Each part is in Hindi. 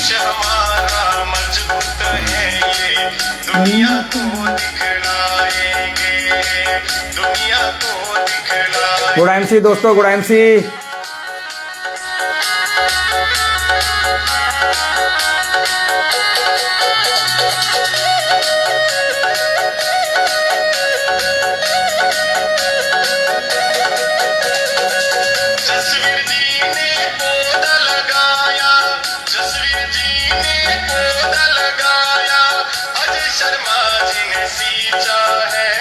देश हमारा मजबूत है, ये दुनिया को दिखलाएंगे, दुनिया को दिखलाएंगे। गुड एमसी दोस्तों, गुड एमसी। जसवीर जी ने पौधा लगाया, जसवीर जी ने पौधा लगाया, अजय शर्मा जी ने सींचा है,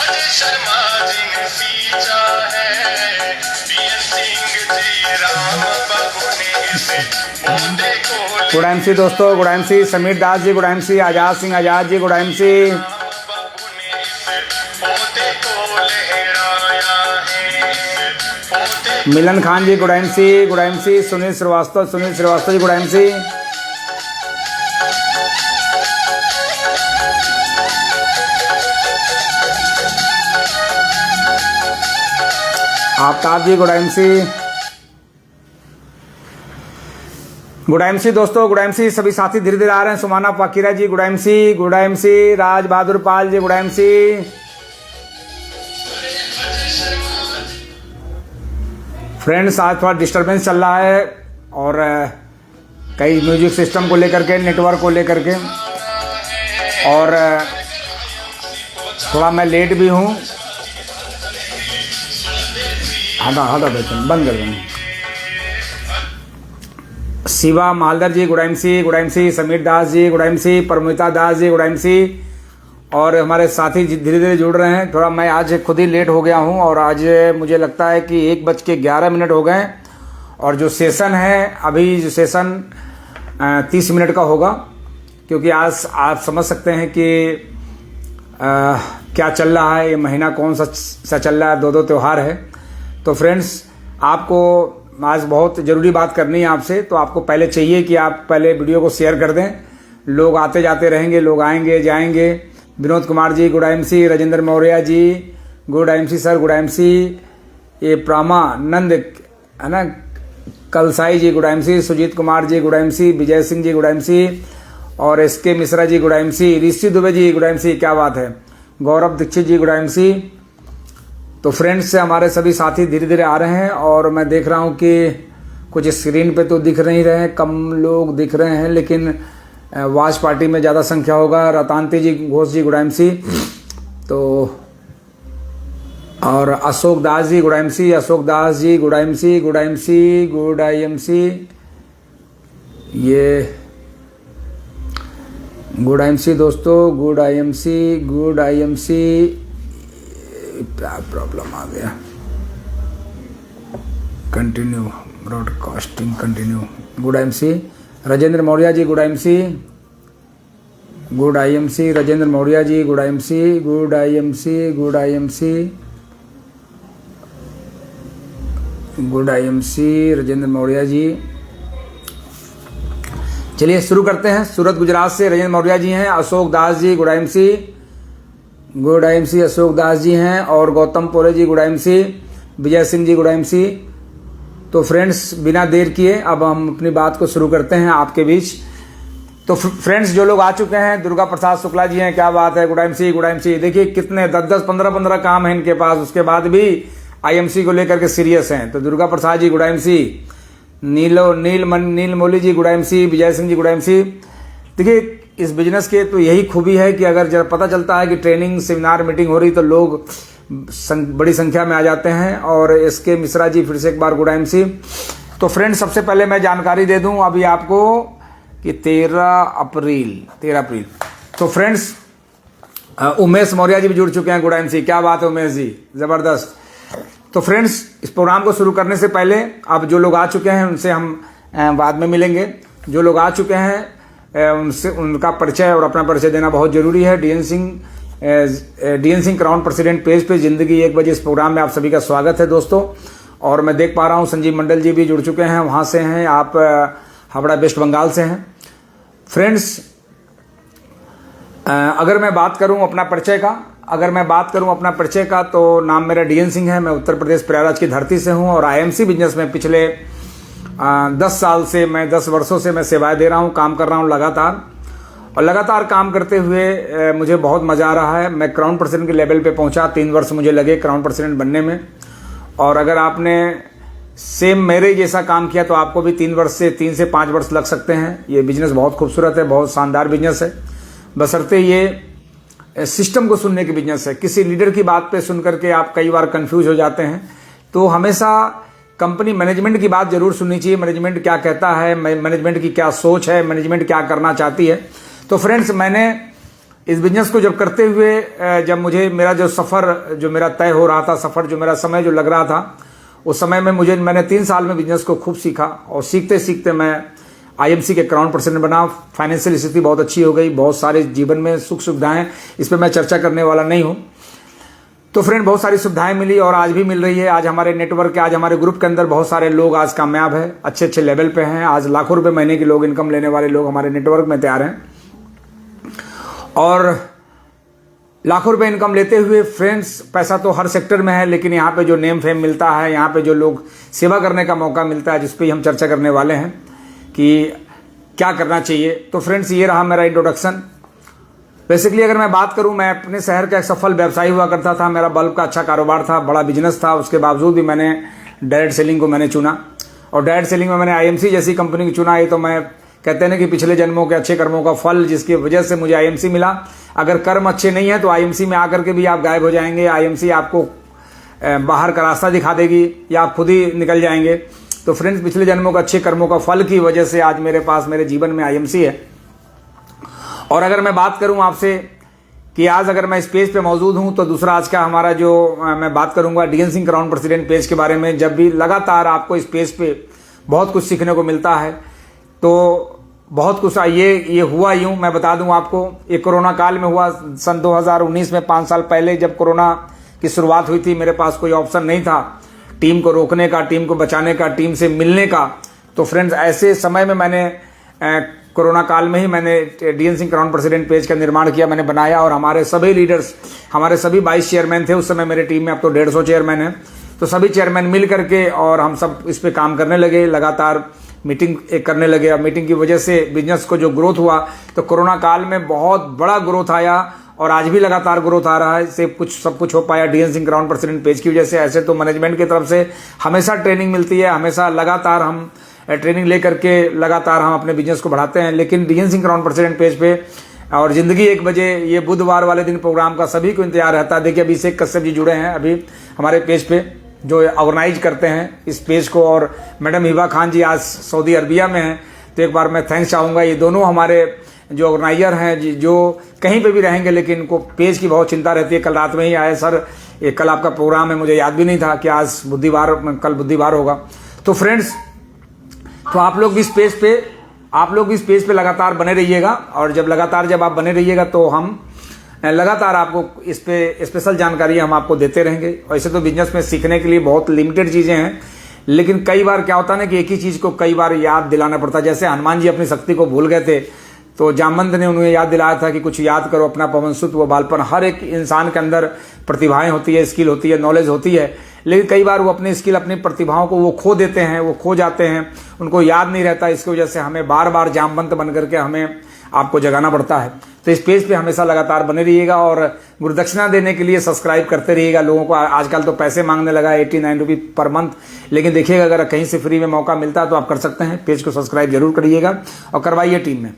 अजय शर्मा जी ने सींचा है, बीएन सिंह जी राम बाबू ने इसे पौधे को गुड एमसी दोस्तों, good MC. Samir Das ji good MC. Azad Singh Azad ji good MC. Babu ने इसे पौधे को लहराया है, पौधे Milan Khan ji good MC, good MC. Sunil Srivastava ji good MC. Aftab ji good MC, good MC दोस्तों, गुड एमसी। सभी साथी धीरे धीरे आ रहे हैं। Sumana Pakira ji good MC, good MC. Raj Bahadur Pal ji good MC. Friends, आज थोड़ा डिस्टरबेंस चल रहा है और कई म्यूजिक सिस्टम को लेकर के, नेटवर्क को लेकर के, और थोड़ा मैं लेट भी हूँ। हटा बेचन बंद कर देंगे। Shiva Maldar ji good MC, good MC. Samir Das ji good MC. Paramita Das ji good MC. और हमारे साथी धीरे धीरे जुड़ रहे हैं। थोड़ा मैं आज खुद ही लेट हो गया हूं और आज मुझे लगता है कि 1:11 हो गए और जो सेशन है अभी, जो सेशन 30 मिनट का होगा, क्योंकि आज आप समझ सकते हैं कि क्या चल रहा है, ये महीना कौन सा चल रहा है, 2 त्यौहार है। तो फ्रेंड्स, आपको आज बहुत ज़रूरी बात करनी है आपसे, तो आपको पहले चाहिए कि आप पहले वीडियो को शेयर कर दें। लोग आते जाते रहेंगे, लोग आएंगे जाएंगे। Vinod Kumar ji good MC. Rajendra Maurya ji good MC sir, good MC. ये प्रामानंद है ना, Kalsai ji good MC. Sujit Kumar ji good MC. Vijay Singh ji good MC. और SK Mishra ji good MC. Rishi Dubey ji good MC, क्या बात है। Gaurav Dixit ji good MC. तो फ्रेंड्स, हमारे सभी साथी धीरे धीरे आ रहे हैं और मैं देख रहा हूं कि कुछ स्क्रीन पे तो दिख नहीं रहे हैं, कम लोग दिख रहे हैं, लेकिन वाच पार्टी में ज़्यादा संख्या होगा। Ratanti ji Ghosh ji good MC. तो और Ashok Das ji good MC. Ashok Das ji good MC, good MC, good I M C. ये गुड एमसी दोस्तों, good I M C, good I M C. क्या प्रॉब्लम आ गया। Continue broadcasting, continue. Good MC. Rajendra Maurya ji good MC, good I M C. Rajendra Maurya ji good MC, good I M C, good I M C, good I M C. Rajendra Maurya ji. चलिए शुरू करते हैं। सूरत गुजरात से राजेंद्र मौर्य जी हैं। Ashok Das ji good MC, good MC. Ashok Das ji हैं। और Gautam Pore ji good MC. Vijay Singh ji good MC. तो फ्रेंड्स, बिना देर किए अब हम अपनी बात को शुरू करते हैं आपके बीच। तो फ्रेंड्स, जो लोग आ चुके हैं, दुर्गा प्रसाद शुक्ला जी हैं, क्या बात है, गुड एमसी, गुड एमसी। देखिए कितने 10-10, 15-15 काम है इनके पास, उसके बाद भी आईएमसी को लेकर के सीरियस हैं। तो दुर्गा प्रसाद जी गुड एमसी। नील मोली जी good MC. Vijay Singh ji good MC. देखिए, इस बिजनेस के तो यही खूबी है कि अगर जब पता चलता है कि ट्रेनिंग, सेमिनार, मीटिंग हो रही, तो लोग बड़ी संख्या में आ जाते हैं। और एसके मिश्रा जी फिर से एक बार गुड एमसी। तो फ्रेंड्स, सबसे पहले मैं जानकारी दे दूं अभी आपको कि 13 अप्रैल। तो फ्रेंड्स, उमेश मौर्य जी भी जुड़ चुके हैं, गुड एमसी। क्या बात है उमेश जी, जबरदस्त। तो फ्रेंड्स, इस प्रोग्राम को शुरू करने से पहले अब जो लोग आ चुके हैं उनसे हम बाद में मिलेंगे। जो लोग आ चुके हैं उनसे उनका परिचय और अपना परिचय देना बहुत जरूरी है। D N Singh crown president page पे जिंदगी 1 बजे इस प्रोग्राम में आप सभी का स्वागत है दोस्तों। और मैं देख पा रहा हूं संजीव मंडल जी भी जुड़ चुके हैं, वहां से हैं आप, हावड़ा वेस्ट बंगाल से हैं। फ्रेंड्स, अगर मैं बात करूं अपना परिचय का, तो नाम मेरा डीएन सिंह है। मैं उत्तर प्रदेश प्रयागराज की धरती से हूं और आईएमसी बिजनेस में पिछले 10 साल से मैं 10 वर्षों से मैं सेवाएं दे रहा हूं, काम कर रहा हूं लगातार, और लगातार काम करते हुए मुझे बहुत मज़ा आ रहा है। मैं क्राउन प्रेसिडेंट के लेवल पे पहुंचा, 3 वर्ष मुझे लगे क्राउन प्रेसिडेंट बनने में। और अगर आपने सेम मेरे जैसा काम किया तो आपको भी 3 से 5 वर्ष लग सकते हैं। ये बिजनेस बहुत खूबसूरत है, बहुत शानदार बिजनेस है, बशर्ते ये सिस्टम को सुनने की बिजनेस है। किसी लीडर की बात पे सुन करके आप कई बार कंफ्यूज हो जाते हैं, तो हमेशा कंपनी मैनेजमेंट की बात जरूर सुननी चाहिए। मैनेजमेंट क्या कहता है, मैनेजमेंट की क्या सोच है, मैनेजमेंट क्या करना चाहती है। तो फ्रेंड्स, मैंने इस बिजनेस को जब करते हुए जब मुझे मेरा जो सफ़र जो मेरा तय हो रहा था, सफ़र जो मेरा समय जो लग रहा था, उस समय में मैंने 3 साल में बिजनेस को खूब सीखा, और सीखते सीखते मैं आईएमसी के क्राउन प्रेसिडेंट बना। फाइनेंशियल स्थिति बहुत अच्छी हो गई, बहुत सारे जीवन में सुख सुविधाएं, इस पर मैं चर्चा करने वाला नहीं हूं। तो फ्रेंड, बहुत सारी सुविधाएं मिली और आज भी मिल रही है। आज हमारे नेटवर्क, आज हमारे ग्रुप के अंदर बहुत सारे लोग आज कामयाब है, अच्छे अच्छे लेवल पे हैं। आज लाखों रुपए महीने के लोग, इनकम लेने वाले लोग हमारे नेटवर्क में तैयार हैं, और लाखों रुपए इनकम लेते हुए फ्रेंड्स, पैसा तो हर सेक्टर में है, लेकिन यहाँ पे जो नेम फेम मिलता है, यहाँ पे जो लोग सेवा करने का मौका मिलता है, जिस पे हम चर्चा करने वाले हैं कि क्या करना चाहिए। तो फ्रेंड्स, ये रहा मेरा इंट्रोडक्शन। बेसिकली अगर मैं बात करूं, मैं अपने शहर का एक सफल व्यवसायी हुआ करता था। मेरा बल्ब का अच्छा कारोबार था, बड़ा बिजनेस था। उसके बावजूद भी मैंने डायरेक्ट सेलिंग को मैंने चुना, और डायरेक्ट सेलिंग में मैंने आईएमसी जैसी कंपनी को चुना। ये तो मैं कहते हैं ना कि पिछले जन्मों के अच्छे कर्मों का फल, जिसकी वजह से मुझे आईएमसी मिला। अगर कर्म अच्छे नहीं है तो आईएमसी में आकर के भी आप गायब हो जाएंगे। आईएमसी आपको बाहर का रास्ता दिखा देगी, या आप खुद ही निकल जाएंगे। तो फ्रेंड्स, पिछले जन्मों के अच्छे कर्मों का फल की वजह से आज मेरे पास, मेरे जीवन में आईएमसी है। और अगर मैं बात करूं आपसे कि आज अगर मैं इस पेज पे मौजूद हूं, तो दूसरा आज का हमारा जो मैं बात करूंगा D N Singh crown president page के बारे में। जब भी लगातार आपको इस पेज पे बहुत कुछ सीखने को मिलता है, तो बहुत कुछ ये हुआ यूं, मैं बता दूं आपको, ये कोरोना काल में हुआ। सन 2019 में, 5 साल पहले जब कोरोना की शुरुआत हुई थी, मेरे पास कोई ऑप्शन नहीं था टीम को रोकने का, टीम को बचाने का, टीम से मिलने का। तो फ्रेंड्स, ऐसे समय में मैंने कोरोना काल में ही मैंने D N Singh crown president page का निर्माण किया, मैंने बनाया। और हमारे सभी लीडर्स, हमारे सभी 22 चेयरमैन थे उस समय मेरे टीम में, अब तो 150 चेयरमैन हैं। तो सभी चेयरमैन मिल करके और हम सब इस पे काम करने लगे, लगातार मीटिंग करने लगे। अब मीटिंग की वजह से बिजनेस को जो ग्रोथ हुआ, तो कोरोना काल में बहुत बड़ा ग्रोथ आया, और आज भी लगातार ग्रोथ आ रहा है। सब कुछ हो पाया D N Singh crown president page की वजह से। ऐसे तो मैनेजमेंट की तरफ से हमेशा ट्रेनिंग मिलती है, हमेशा लगातार हम ट्रेनिंग लेकर के लगातार हम अपने बिजनेस को बढ़ाते हैं। लेकिन D N Singh crown president page पे और जिंदगी 1 बजे, ये बुधवार वाले दिन प्रोग्राम का सभी को इंतजार रहता है। देखिए, अभिषेक कश्यप जी जुड़े हैं अभी हमारे पेज पे, जो ऑर्गेनाइज करते हैं इस पेज को, और मैडम हिबा खान जी आज सऊदी अरबिया में हैं। तो एक बार मैं थैंक्स चाहूँगा। ये दोनों हमारे जो ऑर्गेनाइजर हैं, जो कहीं पे भी रहेंगे, लेकिन इनको पेज की बहुत चिंता रहती है। कल रात में ही आए, सर ये कल आपका प्रोग्राम है, मुझे याद भी नहीं था कि आज कल बुधवार होगा। तो फ्रेंड्स, तो आप लोग भी इस पेज पे लगातार बने रहिएगा, और जब आप बने रहिएगा तो हम लगातार आपको इस पे स्पेशल जानकारी हम आपको देते रहेंगे। वैसे तो बिजनेस में सीखने के लिए बहुत लिमिटेड चीजें हैं, लेकिन कई बार क्या होता है ना कि एक ही चीज को कई बार याद दिलाना पड़ता है। जैसे हनुमान जी अपनी शक्ति को भूल गए थे, तो जामवंत ने उन्हें याद दिलाया था कि कुछ याद करो अपना पवन सुत व बालपन। हर एक इंसान के अंदर प्रतिभाएं होती है, स्किल होती है, नॉलेज होती है, लेकिन कई बार वो अपनी स्किल, अपनी प्रतिभाओं को वो खो देते हैं, वो खो जाते हैं, उनको याद नहीं रहता। इसकी वजह से हमें बार बार जामवंत बन करके हमें आपको जगाना पड़ता है। तो इस पेज पे हमेशा लगातार बने रहिएगा, और गुरुदक्षिणा देने के लिए सब्सक्राइब करते रहिएगा। लोगों को आजकल तो पैसे मांगने लगा है, 89 रुपये पर मंथ, लेकिन देखिएगा अगर कहीं से फ्री में मौका मिलता है तो आप कर सकते हैं। पेज को सब्सक्राइब जरूर करिएगा और करवाइए टीम में।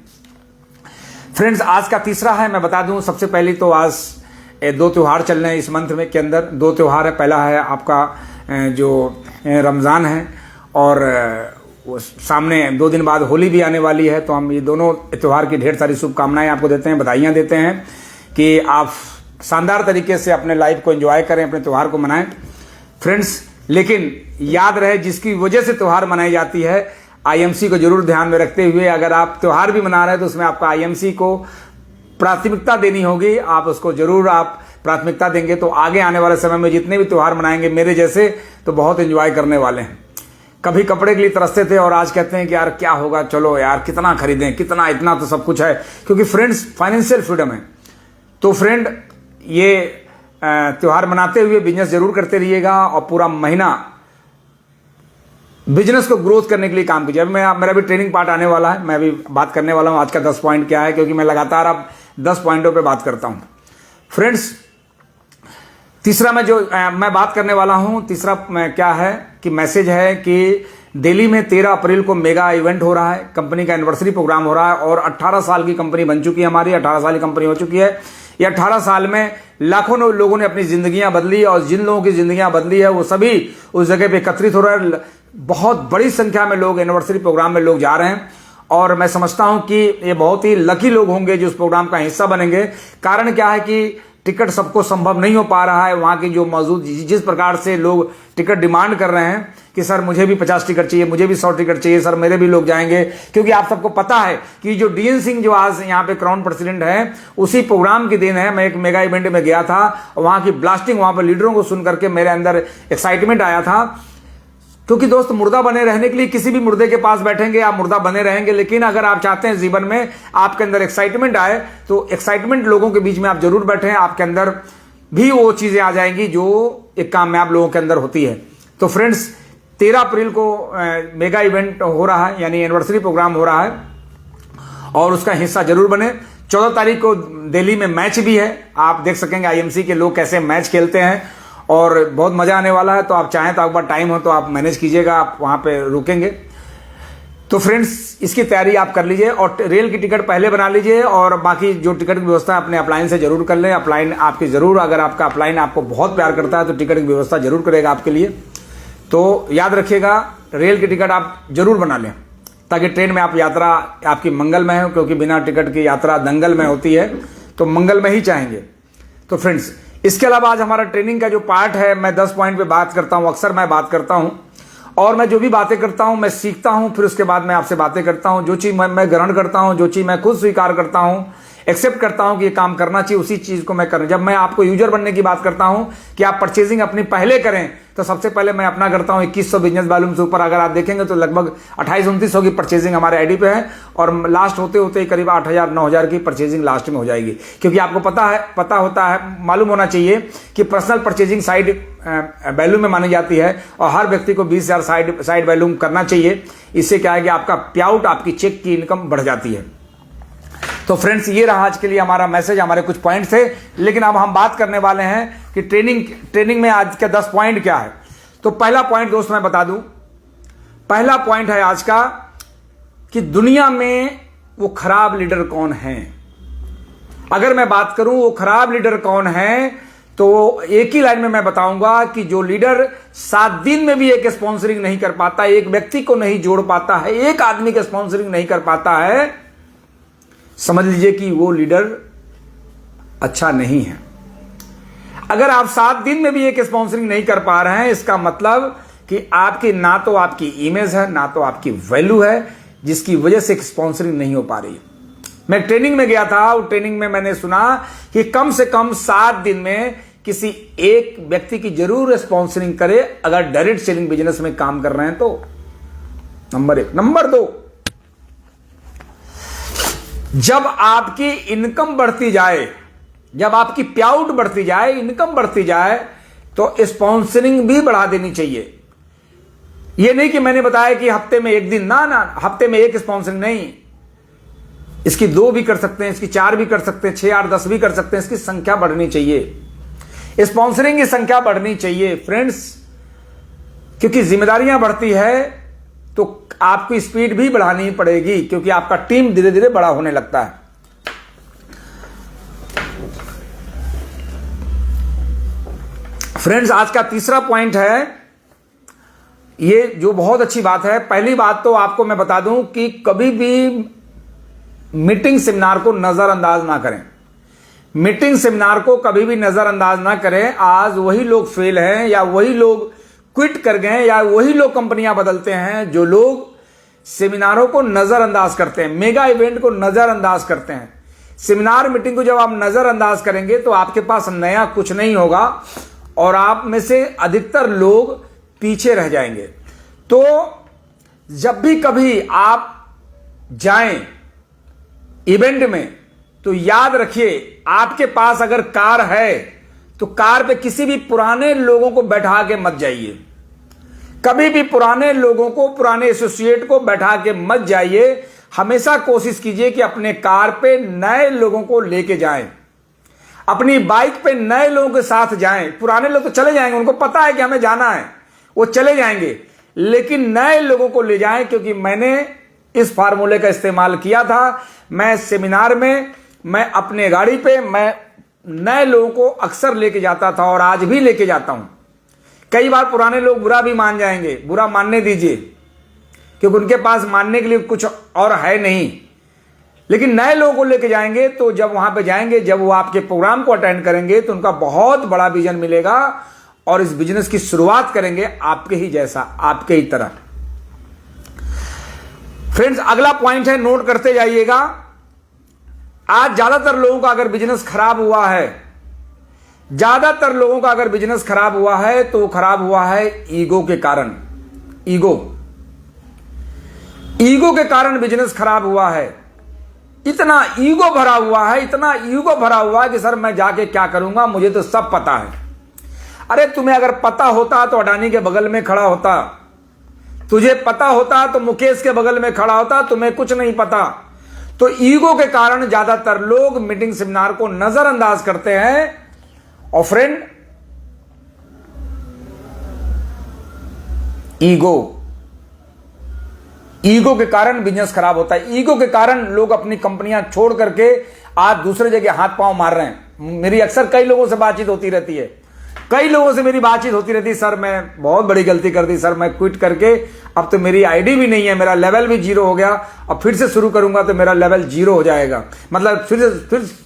फ्रेंड्स, आज का तीसरा है, मैं बता दूं सबसे पहले तो आज 2 त्यौहार चल रहे हैं इस मंथ में के अंदर। 2 त्यौहार है, पहला है आपका जो रमज़ान है, और सामने 2 दिन बाद होली भी आने वाली है। तो हम ये दोनों त्यौहार की ढेर सारी शुभकामनाएं आपको देते हैं, बधाइयां देते हैं कि आप शानदार तरीके से अपने लाइफ को एंजॉय करें, अपने त्यौहार को मनाएं फ्रेंड्स। लेकिन याद रहे, जिसकी वजह से त्यौहार मनाई जाती है, आईएमसी को जरूर ध्यान में रखते हुए, अगर आप त्यौहार भी मना रहे हैं तो उसमें आपका आईएमसी को प्राथमिकता देनी होगी। आप उसको जरूर आप प्राथमिकता देंगे तो आगे आने वाले समय में जितने भी त्यौहार मनाएंगे मेरे जैसे, तो बहुत एंजॉय करने वाले हैं। कभी कपड़े के लिए तरसते थे और आज कहते हैं कि यार क्या होगा, चलो यार कितना खरीदें, कितना, इतना तो सब कुछ है, क्योंकि फ्रेंड्स फाइनेंशियल फ्रीडम है। तो फ्रेंड, ये त्यौहार मनाते हुए बिजनेस जरूर करते रहिएगा, और पूरा महीना बिजनेस को ग्रोथ करने के लिए काम कीजिए। अभी मेरा भी ट्रेनिंग पार्ट आने वाला है, मैं भी बात करने वाला हूं आज का 10 पॉइंट क्या है, क्योंकि मैं लगातार अब 10 पॉइंटों पे बात करता हूं। फ्रेंड्स, तीसरा मैं बात करने वाला हूं, तीसरा क्या है कि मैसेज है कि दिल्ली में 13 अप्रैल को मेगा इवेंट हो रहा है, कंपनी का एनिवर्सरी प्रोग्राम हो रहा है और 18 साल की कंपनी बन चुकी है हमारी, 18 साल की कंपनी हो चुकी है। ये 18 साल में लाखों लोगों ने अपनी जिंदगियां बदली और जिन लोगों की जिंदगियां बदली है वो सभी उस जगह पे एकत्रित हो रहे हैं। बहुत बड़ी संख्या में लोग एनिवर्सरी प्रोग्राम में लोग जा रहे हैं और मैं समझता हूं कि ये बहुत ही लकी लोग होंगे जो उस प्रोग्राम का हिस्सा बनेंगे। कारण क्या है कि टिकट सबको संभव नहीं हो पा रहा है। वहां की जो मौजूद जिस प्रकार से लोग टिकट डिमांड कर रहे हैं कि सर मुझे भी 50 टिकट चाहिए, मुझे भी 100 टिकट चाहिए, सर मेरे भी लोग जाएंगे, क्योंकि आप सबको पता है कि जो डीएन सिंह जो आज यहाँ पे क्राउन प्रेसिडेंट है उसी प्रोग्राम की दिन है। मैं एक मेगा इवेंट में गया था, वहां की ब्लास्टिंग, वहां पर लीडरों को सुन करके मेरे अंदर एक्साइटमेंट आया था। क्योंकि दोस्त, मुर्दा बने रहने के लिए किसी भी मुर्दे के पास बैठेंगे आप मुर्दा बने रहेंगे, लेकिन अगर आप चाहते हैं जीवन में आपके अंदर एक्साइटमेंट आए तो एक्साइटमेंट लोगों के बीच में आप जरूर बैठें, आपके अंदर भी वो चीजें आ जाएंगी जो एक कामयाब लोगों के अंदर होती है। तो फ्रेंड्स, 13 अप्रैल को मेगा इवेंट हो रहा है, यानी एनिवर्सरी प्रोग्राम हो रहा है और उसका हिस्सा जरूर बने। 14 तारीख को दिल्ली में मैच भी है, आप देख सकेंगे आईएमसी के लोग कैसे मैच खेलते हैं और बहुत मजा आने वाला है। तो आप चाहें तो एक बार टाइम हो तो आप मैनेज कीजिएगा, आप वहां पे रुकेंगे। तो फ्रेंड्स, इसकी तैयारी आप कर लीजिए और रेल की टिकट पहले बना लीजिए और बाकी जो टिकट की व्यवस्था अपने अपलाइन से जरूर कर लें। अपलाइन आपकी जरूर, अगर आपका अपलाइन आपको बहुत प्यार करता है तो टिकट की व्यवस्था जरूर करेगा आपके लिए। तो याद रखिएगा, रेल की टिकट आप जरूर बना लें ताकि ट्रेन में आप यात्रा आपकी मंगलमय हो, क्योंकि बिना टिकट की यात्रा दंगलमय होती है, तो मंगलमय ही चाहेंगे। तो फ्रेंड्स, इसके अलावा आज हमारा ट्रेनिंग का जो पार्ट है, मैं 10 पॉइंट पे बात करता हूं, अक्सर मैं बात करता हूं और मैं जो भी बातें करता हूं मैं सीखता हूं, फिर उसके बाद मैं आपसे बातें करता हूं। जो चीज मैं ग्रहण करता हूं, जो चीज मैं खुद स्वीकार करता हूं, एक्सेप्ट करता हूं कि ये काम करना चाहिए, उसी चीज को मैं कर। जब मैं आपको यूजर बनने की बात करता हूं कि आप परचेजिंग अपनी पहले करें, तो सबसे पहले मैं अपना करता हूं 2100 बिजनेस वॉल्यूम से ऊपर। अगर आप देखेंगे तो लगभग 28-29 की परचेजिंग हमारे आईडी पे है और लास्ट होते होते करीब 8000-9000 की परचेजिंग लास्ट में हो जाएगी। क्योंकि आपको पता होता है, मालूम होना चाहिए कि पर्सनल परचेजिंग साइड वैल्यू में मानी जाती है और हर व्यक्ति को 20,000 साइड वैल्यूम करना चाहिए। इससे क्या है कि आपका पे-आउट, आपकी चेक की इनकम बढ़ जाती है। तो फ्रेंड्स, ये रहा आज के लिए हमारा मैसेज, हमारे कुछ पॉइंट्स थे। लेकिन अब हम बात करने वाले हैं कि ट्रेनिंग में आज का 10 पॉइंट क्या है। तो पहला पॉइंट दोस्त मैं बता दूं, पहला पॉइंट है आज का कि दुनिया में वो खराब लीडर कौन है। अगर मैं बात करूं वो खराब लीडर कौन है, तो एक ही लाइन में मैं बताऊंगा कि जो लीडर 7 दिन में भी एक स्पॉन्सरिंग नहीं कर पाता, एक व्यक्ति को नहीं जोड़ पाता है, एक आदमी की स्पॉन्सरिंग नहीं कर पाता है, समझ लीजिए कि वो लीडर अच्छा नहीं है। अगर आप 7 दिन में भी एक स्पॉन्सरिंग नहीं कर पा रहे हैं, इसका मतलब कि आपकी ना तो आपकी इमेज है, ना तो आपकी वैल्यू है, जिसकी वजह से स्पॉन्सरिंग नहीं हो पा रही है। मैं ट्रेनिंग में गया था और ट्रेनिंग में मैंने सुना कि कम से कम 7 दिन में किसी एक व्यक्ति की जरूर स्पॉन्सरिंग करे अगर डायरेक्ट सेलिंग बिजनेस में काम कर रहे हैं तो। नंबर 1। नंबर 2, जब आपकी इनकम बढ़ती जाए, जब आपकी पे-आउट बढ़ती जाए, इनकम बढ़ती जाए, तो स्पॉन्सरिंग भी बढ़ा देनी चाहिए। यह नहीं कि मैंने बताया कि हफ्ते में एक दिन, ना, हफ्ते में एक स्पॉन्सरिंग नहीं, इसकी 2 भी कर सकते हैं, इसकी 4 भी कर सकते हैं, 6, 8, 10 भी कर सकते हैं। इसकी संख्या बढ़नी चाहिए, स्पॉन्सरिंग की संख्या बढ़नी चाहिए फ्रेंड्स, क्योंकि जिम्मेदारियां बढ़ती है तो आपकी स्पीड भी बढ़ानी पड़ेगी, क्योंकि आपका टीम धीरे धीरे बड़ा होने लगता है। फ्रेंड्स, आज का तीसरा पॉइंट है, ये जो बहुत अच्छी बात है। पहली बात तो आपको मैं बता दूं कि कभी भी मीटिंग सेमिनार को नजरअंदाज ना करें। मीटिंग सेमिनार को कभी भी नजरअंदाज ना करें। आज वही लोग फेल हैं या वही लोग क्विट कर गए या वही लोग कंपनियां बदलते हैं जो लोग सेमिनारों को नजरअंदाज करते हैं, मेगा इवेंट को नजरअंदाज करते हैं। सेमिनार मीटिंग को जब आप नजरअंदाज करेंगे तो आपके पास नया कुछ नहीं होगा और आप में से अधिकतर लोग पीछे रह जाएंगे। तो जब भी कभी आप जाएं इवेंट में तो याद रखिए, आपके पास अगर कार है तो कार पे किसी भी पुराने लोगों को बैठा के मत जाइए। कभी भी पुराने लोगों को, पुराने एसोसिएट को बैठा के मत जाइए। हमेशा कोशिश कीजिए कि अपने कार पे नए लोगों को लेके जाएं, अपनी बाइक पे नए लोगों के साथ जाएं। पुराने लोग तो चले जाएंगे, उनको पता है कि हमें जाना है, वो चले जाएंगे, लेकिन नए लोगों को ले जाएं। क्योंकि मैंने इस फार्मूले का इस्तेमाल किया था। मैं सेमिनार में, मैं अपने गाड़ी पे, मैं नए लोगों को अक्सर लेके जाता था और आज भी लेके जाता हूं। कई बार पुराने लोग बुरा भी मान जाएंगे, बुरा मानने दीजिए, क्योंकि उनके पास मानने के लिए कुछ और है नहीं। लेकिन नए लोगों को लेके जाएंगे तो जब वहां पे जाएंगे, जब वो आपके प्रोग्राम को अटेंड करेंगे तो उनका बहुत बड़ा विजन मिलेगा और इस बिजनेस की शुरुआत करेंगे आपके ही जैसा, आपके ही तरह। फ्रेंड्स, अगला पॉइंट है, नोट करते जाइएगा। आज ज्यादातर लोगों का अगर बिजनेस खराब हुआ है, ज्यादातर लोगों का अगर बिजनेस खराब हुआ है तो खराब हुआ है ईगो के कारण। ईगो के कारण बिजनेस खराब हुआ है। इतना ईगो भरा हुआ है, इतना ईगो भरा हुआ है कि सर मैं जाके क्या करूंगा, मुझे तो सब पता है। अरे तुम्हें अगर पता होता तो अडानी के बगल में खड़ा होता, तुझे पता होता तो मुकेश के बगल में खड़ा होता, तुम्हें कुछ नहीं पता। तो ईगो के कारण ज्यादातर लोग मीटिंग सेमिनार को नजरअंदाज करते हैं। और फ्रेंड, ईगो के कारण बिजनेस खराब होता है। ईगो के कारण लोग अपनी कंपनियां छोड़ करके आज दूसरे जगह हाथ पांव मार रहे हैं। मेरी अक्सर कई लोगों से बातचीत होती रहती है, सर मैं बहुत बड़ी गलती कर दी सर, मैं क्विट करके अब तो मेरी आईडी भी नहीं है, मेरा लेवल भी 0 हो गया, अब फिर से शुरू करूंगा तो मेरा लेवल 0 हो जाएगा, मतलब फिर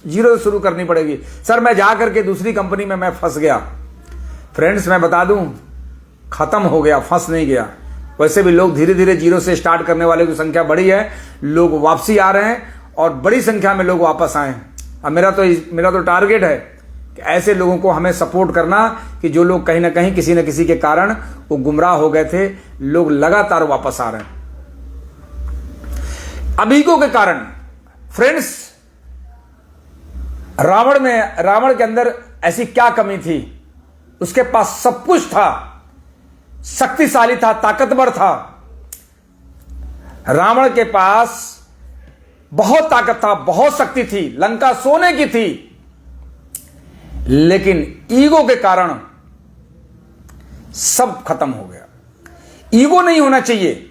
0 से शुरू करनी पड़ेगी सर, मैं जा करके दूसरी कंपनी में मैं फंस गया। फ्रेंड्स, मैं बता दूं, खत्म हो गया, फंस नहीं गया। वैसे भी लोग धीरे धीरे 0 से स्टार्ट करने वाले की संख्या बढ़ी है, लोग वापसी आ रहे हैं और बड़ी संख्या में लोग वापस आए हैं। अब मेरा तो टारगेट है कि ऐसे लोगों को हमें सपोर्ट करना कि जो लोग कहीं ना कहीं किसी न किसी के कारण वो गुमराह हो गए थे, लोग लगातार वापस आ रहे हैं। अब ईगो के कारण फ्रेंड्स, रावण के अंदर ऐसी क्या कमी थी? उसके पास सब कुछ था, शक्तिशाली था, ताकतवर था। रावण के पास बहुत ताकत था, बहुत शक्ति थी, लंका सोने की थी, लेकिन ईगो के कारण सब खत्म हो गया। ईगो नहीं होना चाहिए।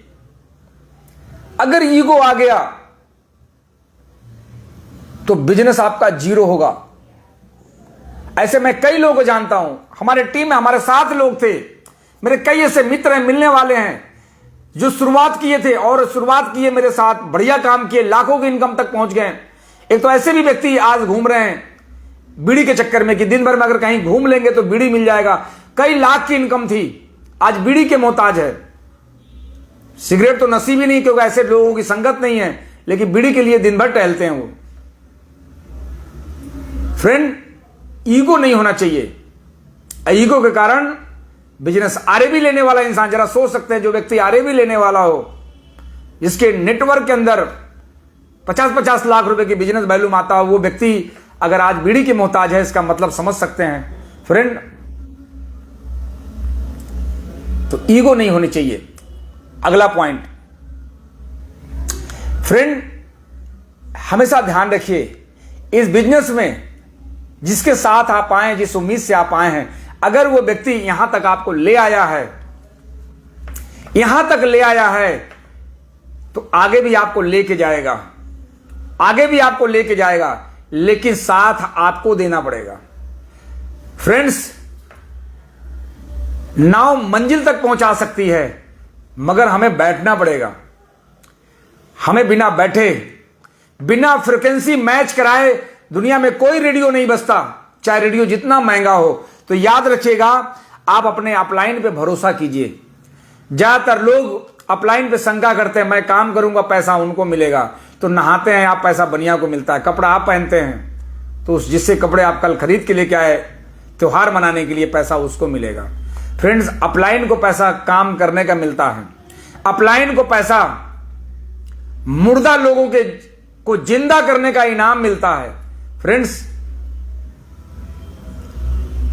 अगर ईगो आ गया तो बिजनेस आपका 0 होगा। ऐसे मैं कई लोगों को जानता हूं, हमारे टीम में हमारे साथ लोग थे, मेरे कई ऐसे मित्र हैं, मिलने वाले हैं, जो शुरुआत किए थे और शुरुआत किए मेरे साथ, बढ़िया काम किए, लाखों की इनकम तक पहुंच गए। एक तो ऐसे भी व्यक्ति आज घूम रहे हैं बीड़ी के चक्कर में कि दिन भर में अगर कहीं घूम लेंगे तो बीड़ी मिल जाएगा। कई लाख की इनकम थी, आज बीड़ी के मोहताज है। सिगरेट तो नसीब ही नहीं, क्योंकि ऐसे लोगों की संगत नहीं है, लेकिन बीड़ी के लिए दिन भर टहलते हैं वो। फ्रेंड, ईगो नहीं होना चाहिए। ईगो के कारण बिजनेस आरएबी लेने वाला इंसान, जरा सोच सकते हैं, जो व्यक्ति आरएबी लेने वाला हो, जिसके नेटवर्क के अंदर 50-50 लाख रुपए की बिजनेस वैल्यूम आता हो, वो व्यक्ति अगर आज बीड़ी के मोहताज है, इसका मतलब समझ सकते हैं फ्रेंड। तो ईगो नहीं होनी चाहिए। अगला पॉइंट फ्रेंड, हमेशा ध्यान रखिए, इस बिजनेस में जिसके साथ आप आए, जिस उम्मीद से आप आए हैं, अगर वो व्यक्ति यहां तक आपको ले आया है, यहां तक ले आया है, तो आगे भी आपको लेके जाएगा, आगे भी आपको लेके जाएगा, लेकिन साथ आपको देना पड़ेगा। फ्रेंड्स, नाव मंजिल तक पहुंचा सकती है, मगर हमें बैठना पड़ेगा। हमें बिना बैठे, बिना फ्रीक्वेंसी मैच कराए दुनिया में कोई रेडियो नहीं बजता, चाहे रेडियो जितना महंगा हो। तो याद रखिएगा, आप अपने अपलाइन पे भरोसा कीजिए। ज्यादातर लोग अपलाइन पे शंका करते हैं, मैं काम करूंगा पैसा उनको मिलेगा। तो नहाते हैं आप, पैसा बनिया को मिलता है। कपड़ा आप पहनते हैं तो जिससे कपड़े आप कल खरीद के लेके आए त्योहार मनाने के लिए, पैसा उसको मिलेगा। फ्रेंड्स, अपलाइन को पैसा काम करने का मिलता है। अपलाइन को पैसा मुर्दा लोगों के को जिंदा करने का इनाम मिलता है। फ्रेंड्स,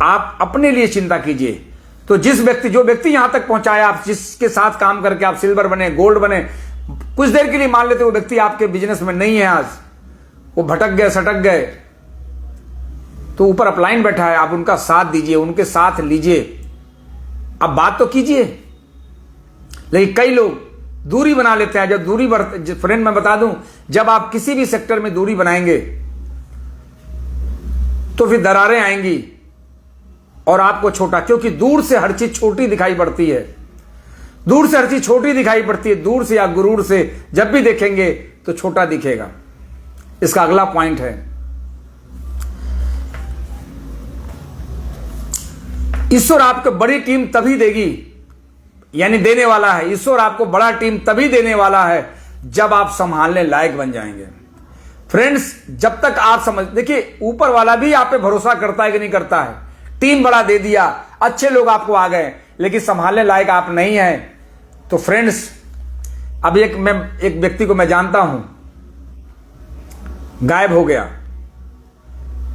आप अपने लिए चिंता कीजिए तो जो व्यक्ति यहां तक पहुंचाया, आप जिसके साथ काम करके आप सिल्वर बने, गोल्ड बने, कुछ देर के लिए मान लेते वो व्यक्ति आपके बिजनेस में नहीं है, आज वो भटक गए, सटक गए, तो ऊपर अपलाइन बैठा है, आप उनका साथ दीजिए, उनके साथ लीजिए, अब बात तो कीजिए। लेकिन कई लोग दूरी बना लेते हैं। जब दूरी फ्रेंड मैं बता दूं, जब आप किसी भी सेक्टर में दूरी बनाएंगे तो फिर दरारें आएंगी और आपको छोटा, क्योंकि दूर से हर चीज छोटी दिखाई पड़ती है, दूर से हर चीज छोटी दिखाई पड़ती है, दूर से या गुरूर से जब भी देखेंगे तो छोटा दिखेगा। इसका अगला पॉइंट है, ईश्वर आपको बड़ी टीम तभी देगी, यानी देने वाला है, ईश्वर आपको बड़ा टीम तभी देने वाला है जब आप संभालने लायक बन जाएंगे। फ्रेंड्स, जब तक आप देखिए, ऊपर वाला भी आप पे भरोसा करता है कि नहीं करता है। टीम बड़ा दे दिया, अच्छे लोग आपको आ गए, लेकिन संभालने लायक आप नहीं है। तो फ्रेंड्स, अब एक व्यक्ति को मैं जानता हूं, गायब हो गया,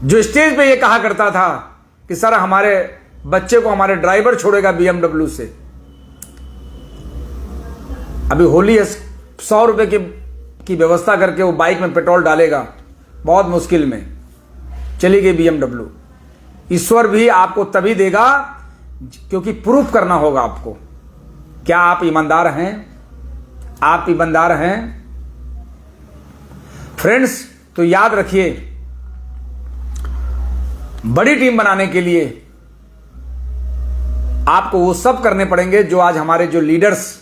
जो स्टेज पे ये कहा करता था कि सर हमारे बच्चे को हमारे ड्राइवर छोड़ेगा BMW से। अभी होली है, 100 रुपए की व्यवस्था करके वो बाइक में पेट्रोल डालेगा, बहुत मुश्किल में चली गई BMW। ईश्वर भी आपको तभी देगा क्योंकि प्रूफ करना होगा आपको, क्या आप ईमानदार हैं, आप ईमानदार हैं। फ्रेंड्स, तो याद रखिए, बड़ी टीम बनाने के लिए आपको वो सब करने पड़ेंगे जो आज हमारे जो लीडर्स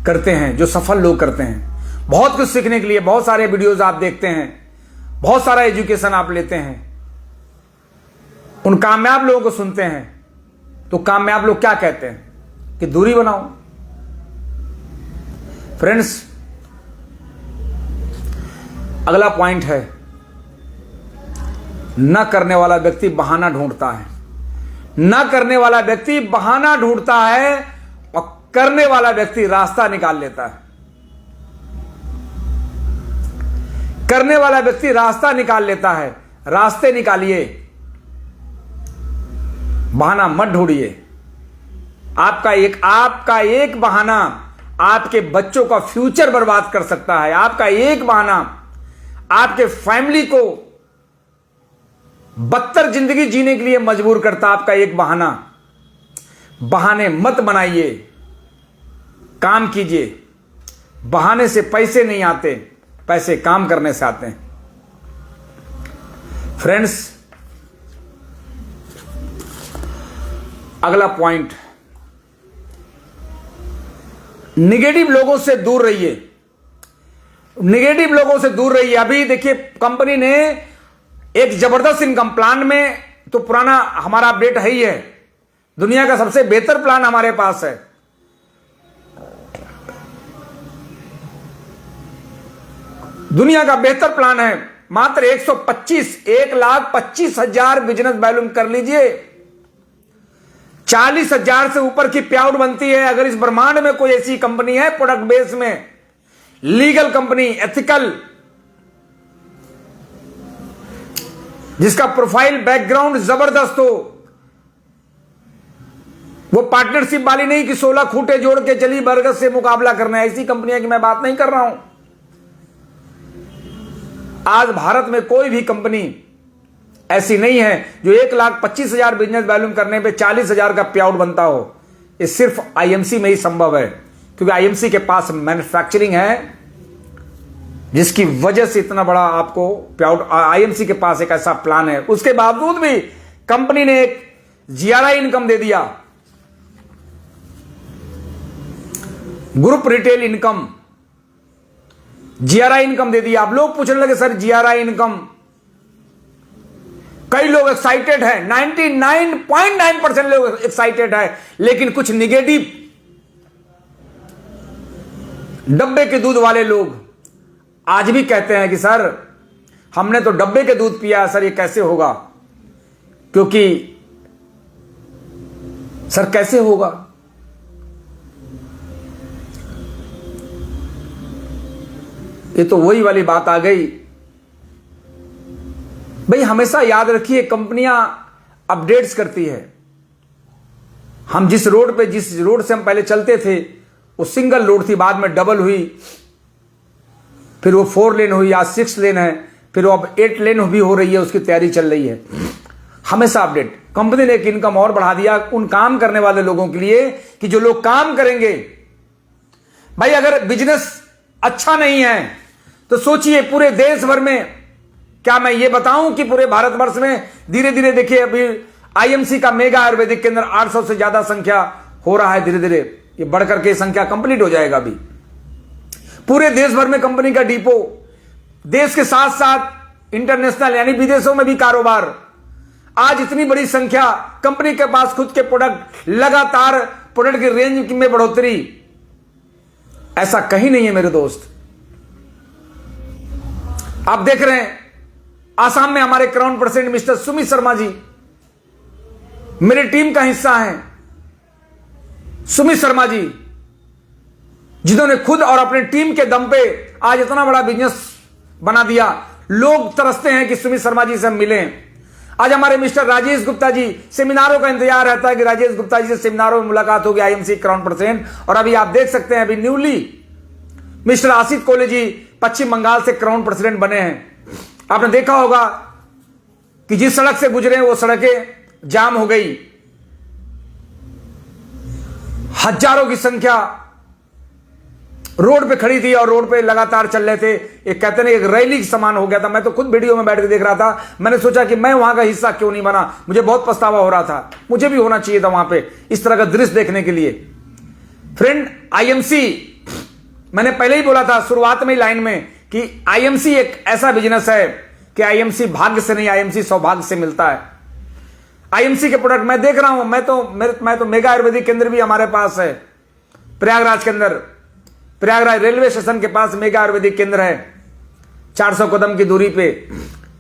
करते हैं, जो सफल लोग करते हैं। बहुत कुछ सीखने के लिए बहुत सारे वीडियोस आप देखते हैं, बहुत सारा एजुकेशन आप लेते हैं, उन कामयाब लोगों को सुनते हैं, तो कामयाब लोग क्या कहते हैं कि दूरी बनाओ। फ्रेंड्स, अगला पॉइंट है, न करने वाला व्यक्ति बहाना ढूंढता है, न करने वाला व्यक्ति बहाना ढूंढता है और करने वाला व्यक्ति रास्ता निकाल लेता है। करने वाला व्यक्ति रास्ता निकाल लेता है। रास्ते निकालिए, बहाना मत ढूंढिए। आपका एक बहाना आपके बच्चों का फ्यूचर बर्बाद कर सकता है। आपका एक बहाना आपके फैमिली को बदतर जिंदगी जीने के लिए मजबूर करता। आपका एक बहाना, बहाने मत बनाइए, काम कीजिए। बहाने से पैसे नहीं आते, पैसे काम करने से आते हैं। फ्रेंड्स, अगला पॉइंट, निगेटिव लोगों से दूर रहिए। निगेटिव लोगों से दूर रहिए। अभी देखिए, कंपनी ने एक जबरदस्त इनकम प्लान में, तो पुराना हमारा अपडेट है ही है, दुनिया का सबसे बेहतर प्लान हमारे पास है। दुनिया का बेहतर प्लान है, मात्र 1,25,00,000 बिजनेस वॉल्यूम कर लीजिए, 40,000 से ऊपर की पे आउट बनती है। अगर इस ब्रह्मांड में कोई ऐसी कंपनी है प्रोडक्ट बेस में, लीगल कंपनी, एथिकल, जिसका प्रोफाइल बैकग्राउंड जबरदस्त हो, वो पार्टनरशिप वाली नहीं कि 16 खूंटे जोड़ के चली बरगद से मुकाबला करना है, ऐसी कंपनियां की मैं बात नहीं कर रहा हूं। आज भारत में कोई भी कंपनी ऐसी नहीं है जो 1,25,000 बिजनेस वॉल्यूम करने पे 40,000 का पे आउट बनता हो। ये सिर्फ आईएमसी में ही संभव है, क्योंकि आईएमसी के पास मैन्युफैक्चरिंग है, जिसकी वजह से इतना बड़ा आपको पे आउट। आईएमसी के पास एक ऐसा प्लान है, उसके बावजूद भी कंपनी ने एक जीआरआई इनकम दे दिया, group retail income, GRI income दे दिया। आप लोग पूछने लगे सर जीआरआई इनकम, कई लोग एक्साइटेड है, 99.9% लोग एक्साइटेड है, लेकिन कुछ निगेटिव डब्बे के दूध वाले लोग आज भी कहते हैं कि सर हमने तो डब्बे के दूध पिया, सर ये कैसे होगा, क्योंकि सर कैसे होगा। ये तो वही वाली बात आ गई। भाई हमेशा याद रखिए, कंपनियां अपडेट्स करती है, हम जिस रोड से हम पहले चलते थे वो सिंगल रोड थी, बाद में डबल हुई, फिर वो 4 लेन हुई, आज 6 लेन है, फिर वो अब 8 लेन भी हो रही है, उसकी तैयारी चल रही है। हमेशा अपडेट। कंपनी ने एक इनकम और बढ़ा दिया उन काम करने वाले लोगों के लिए कि जो लोग काम करेंगे। भाई अगर बिजनेस अच्छा नहीं है तो सोचिए पूरे देश भर में, क्या मैं ये बताऊं कि पूरे भारतवर्ष में धीरे धीरे देखिए अभी आईएमसी का मेगा आयुर्वेदिक केंद्र 800 से ज्यादा संख्या हो रहा है, धीरे धीरे ये बढ़कर के संख्या कंप्लीट हो जाएगा। अभी पूरे देश भर में कंपनी का डिपो, देश के साथ साथ इंटरनेशनल यानी विदेशों में भी कारोबार। आज इतनी बड़ी संख्या कंपनी के पास खुद के प्रोडक्ट, लगातार प्रोडक्ट की रेंज में बढ़ोतरी, ऐसा कहीं नहीं है मेरे दोस्त। आप देख रहे हैं आसाम में हमारे crown president mister Sumit Sharma ji मेरी टीम का हिस्सा हैं। सुमित शर्मा जी जिन्होंने खुद और अपने टीम के दम पे आज इतना बड़ा बिजनेस बना दिया। लोग तरसते हैं कि सुमित शर्मा जी से हम मिलें। आज हमारे मिस्टर राजेश गुप्ता जी, सेमिनारों का इंतजार रहता है कि राजेश गुप्ता जी से सेमिनारों में मुलाकात होगी, आईएमसी क्राउन प्रेसिडेंट। और अभी आप देख सकते हैं अभी न्यूली मिस्टर आसित कोले जी पश्चिम बंगाल से क्राउन प्रेसिडेंट बने हैं। आपने देखा होगा कि जिस सड़क से गुजरे वो सड़कें जाम हो गई, हजारों की संख्या रोड पे खड़ी थी और रोड पे लगातार चल रहे थे। एक कहते हैं एक रैली के समान हो गया था। मैं तो खुद वीडियो में बैठ के देख रहा था, मैंने सोचा कि मैं वहां का हिस्सा क्यों नहीं बना। मुझे बहुत पछतावा हो रहा था, मुझे भी होना चाहिए था वहां पे इस तरह का दृश्य देखने के लिए। फ्रेंड आईएमसी, मैंने पहले ही बोला था शुरुआत में लाइन में कि आईएमसी एक ऐसा बिजनेस है कि आईएमसी भाग्य से नहीं, आईएमसी सौभाग्य से मिलता है। आईएमसी के प्रोडक्ट मैं देख रहा हूं, मैं तो मेगा आयुर्वेदिक केंद्र भी हमारे पास है प्रयागराज के अंदर। प्रयागराज रेलवे स्टेशन के पास मेगा आयुर्वेदिक केंद्र है 400 कदम की दूरी पे।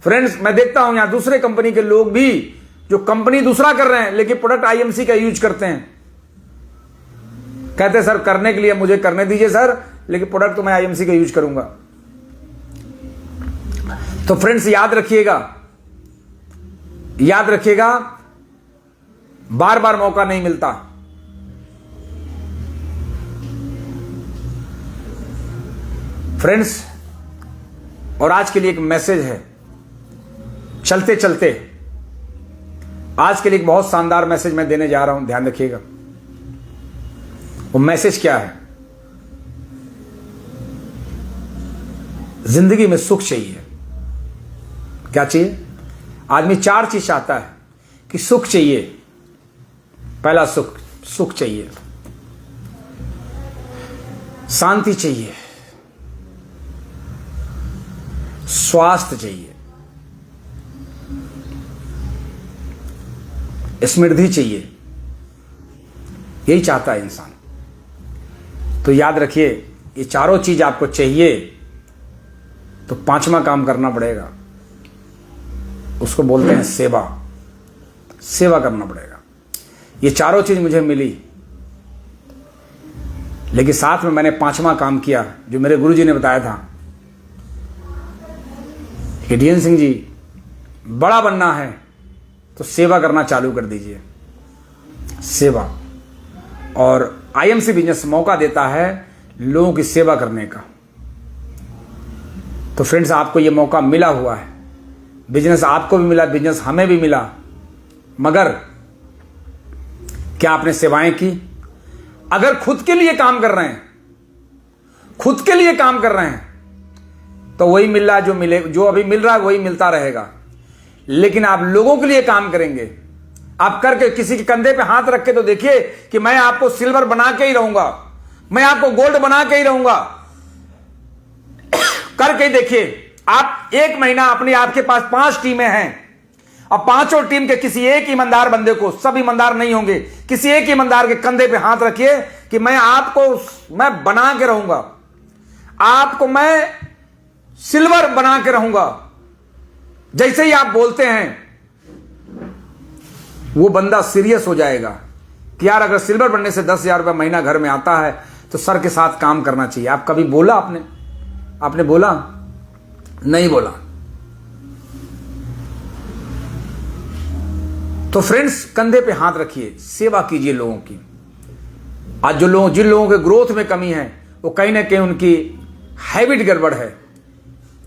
फ्रेंड्स मैं देखता हूं यहां दूसरे कंपनी के लोग भी जो कंपनी दूसरा कर रहे हैं लेकिन प्रोडक्ट आईएमसी का यूज करते हैं। कहते हैं सर करने के लिए मुझे करने दीजिए सर, लेकिन प्रोडक्ट तो मैं आईएमसी का यूज करूंगा। तो फ्रेंड्स याद रखिएगा बार बार मौका नहीं मिलता। फ्रेंड्स और आज के लिए एक मैसेज है, चलते चलते आज के लिए एक बहुत शानदार मैसेज मैं देने जा रहा हूं, ध्यान रखिएगा। वो मैसेज क्या है? जिंदगी में सुख चाहिए। क्या चाहिए? आदमी 4 चीज चाहता है कि सुख चाहिए। पहला सुख चाहिए, शांति चाहिए, स्वास्थ्य चाहिए, समृद्धि चाहिए। यही चाहता है इंसान। तो याद रखिए ये चारों चीज आपको चाहिए तो 5वां काम करना पड़ेगा, उसको बोलते हैं सेवा करना पड़ेगा। ये चारों चीज मुझे मिली लेकिन साथ में मैंने 5वां काम किया जो मेरे गुरुजी ने बताया था कि डीएन सिंह जी बड़ा बनना है तो सेवा करना चालू कर दीजिए। सेवा और आईएमसी बिजनेस मौका देता है लोगों की सेवा करने का। तो फ्रेंड्स आपको ये मौका मिला हुआ है, बिजनेस आपको भी मिला, बिजनेस हमें भी मिला, मगर क्या आपने सेवाएं की? अगर खुद के लिए काम कर रहे हैं, खुद के लिए काम कर रहे हैं तो वही मिल रहा है जो अभी मिल रहा है वही मिलता रहेगा। लेकिन आप लोगों के लिए काम करेंगे, आप करके किसी के कंधे पे हाथ रख के तो देखिए कि मैं आपको सिल्वर बना के ही रहूंगा, मैं आपको गोल्ड बना के ही रहूंगा। करके देखिए आप 1 महीना अपने आपके पास 5 टीमें हैं और 5 टीम के किसी एक ईमानदार बंदे को, सब ईमानदार नहीं होंगे, किसी एक ईमानदार के कंधे पे हाथ रखिए कि मैं बना के रहूंगा, आपको मैं सिल्वर बना के रहूंगा। जैसे ही आप बोलते हैं वो बंदा सीरियस हो जाएगा कि यार अगर सिल्वर बनने से 10,000 रुपये महीना घर में आता है तो सर के साथ काम करना चाहिए। आप कभी बोला? आपने बोला? नहीं बोला। तो फ्रेंड्स, कंधे पे हाथ रखिए, सेवा कीजिए लोगों की। आज जिन लोगों के ग्रोथ में कमी है, वो कहीं ना कहीं उनकी हैबिट गड़बड़ है,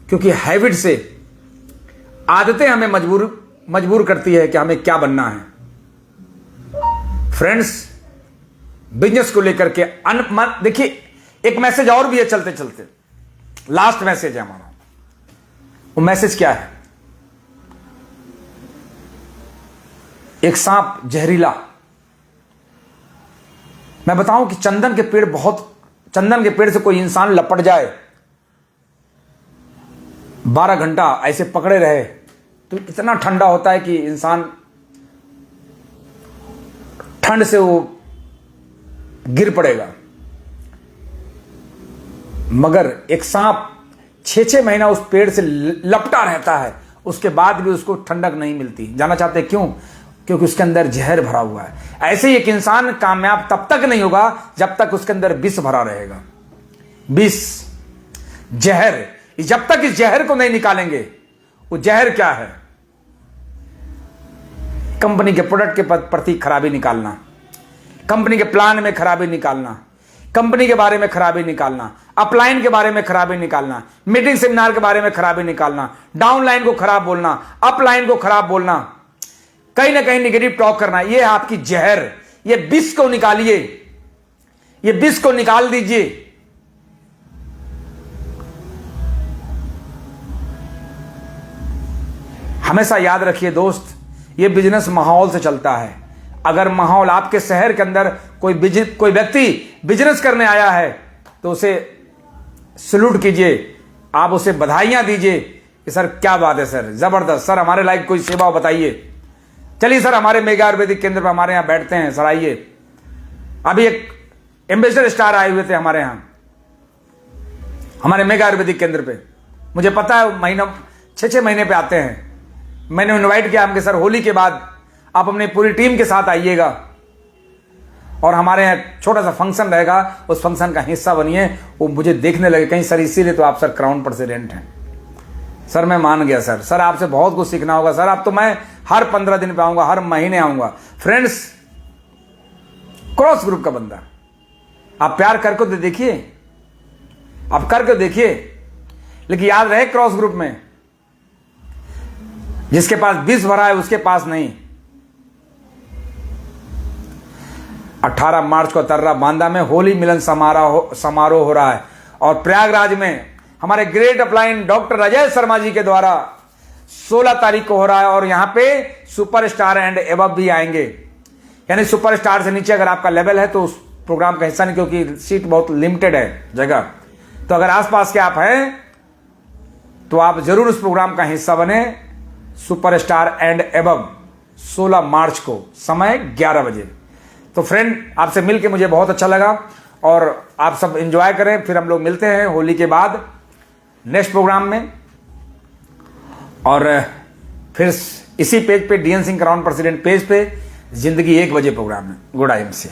क्योंकि हैबिट से आदतें हमें मजबूर करती है कि हमें क्या बनना है। फ्रेंड्स, बिजनेस को लेकर के देखिए, एक मैसेज और भी है चलते चलते, लास्ट मैसेज है हमारा। वो मैसेज क्या है? एक सांप जहरीला। मैं बताऊं कि चंदन के पेड़ से कोई इंसान लपट जाए, 12 घंटा ऐसे पकड़े रहे, तो इतना ठंडा होता है कि इंसान ठंड से वो गिर पड़ेगा। मगर एक सांप 6-6 महीना उस पेड़ से लपटा रहता है, उसके बाद भी उसको ठंडक नहीं मिलती। जानना चाहते हैं क्यों? क्योंकि उसके अंदर जहर भरा हुआ है। ऐसे ही एक इंसान कामयाब तब तक नहीं होगा जब तक उसके अंदर विष भरा रहेगा। विष, जहर। जब तक इस जहर को नहीं निकालेंगे, वो जहर क्या है? कंपनी के प्रोडक्ट के प्रति खराबी निकालना, कंपनी के प्लान में खराबी निकालना, कंपनी के बारे में खराबी निकालना, अपलाइन के बारे में खराबी निकालना, मीटिंग सेमिनार के बारे में खराबी निकालना, डाउनलाइन को खराब बोलना, अपलाइन को खराब बोलना, कहीं ना कहीं निगेटिव टॉक करना। ये है आपकी जहर। ये विष को निकालिए, ये विष को निकाल दीजिए। हमेशा याद रखिए दोस्त, ये बिजनेस माहौल से चलता है। अगर माहौल आपके शहर के अंदर कोई व्यक्ति बिजनेस करने आया है, तो उसे सैल्यूट कीजिए, आप उसे बधाइयां दीजिए कि सर क्या बात है सर, जबरदस्त सर, हमारे लायक कोई सेवा बताइए। चलिए सर, हमारे मेगा आयुर्वेदिक केंद्र पर हमारे यहां बैठते हैं सर, आइए। अभी एक एम्बेसडर स्टार आए हुए थे हमारे यहां, हमारे मेगा आयुर्वेदिक केंद्र पे। मुझे पता है महीना 6-6 महीने पे आते हैं। मैंने इनवाइट किया हमके, सर होली के बाद आप अपनी पूरी टीम के साथ आइएगा और हमारे यहाँ छोटा सा फंक्शन रहेगा, उस फंक्शन का हिस्सा बनिए। वो मुझे देखने लगे, कहीं सर इसीलिए तो आप सर क्राउन प्रेसिडेंट हैं। सर मैं मान गया सर, सर आपसे बहुत कुछ सीखना होगा सर। अब तो मैं हर 15 दिन पे आऊंगा, हर महीने आऊंगा। फ्रेंड्स, क्रॉस ग्रुप का बंदा, आप प्यार करके तो देखिए, आप करके देखिए, लेकिन याद रहे क्रॉस ग्रुप में जिसके पास विष भरा है उसके पास नहीं। 18 मार्च को तर्रा बांदा में होली मिलन समारोह हो रहा है, और प्रयागराज में हमारे great upline doctor Ajay Sharma ji के द्वारा 16 तारीख को हो रहा है। और यहां पे सुपरस्टार एंड एबव भी आएंगे, यानी सुपरस्टार से नीचे अगर आपका लेवल है तो उस प्रोग्राम का हिस्सा नहीं, क्योंकि सीट बहुत लिमिटेड है जगह। तो अगर आसपास के आप हैं तो आप जरूर उस प्रोग्राम का हिस्सा बने। सुपरस्टार एंड एबव 16 मार्च को, समय 11 बजे। तो फ्रेंड, आपसे मिलके मुझे बहुत अच्छा लगा, और आप सब एंजॉय करें। फिर हम लोग मिलते हैं होली के बाद नेक्स्ट प्रोग्राम में, और फिर इसी पेज पे DN Singh crown president page पे जिंदगी 1 बजे प्रोग्राम में। Good IMC।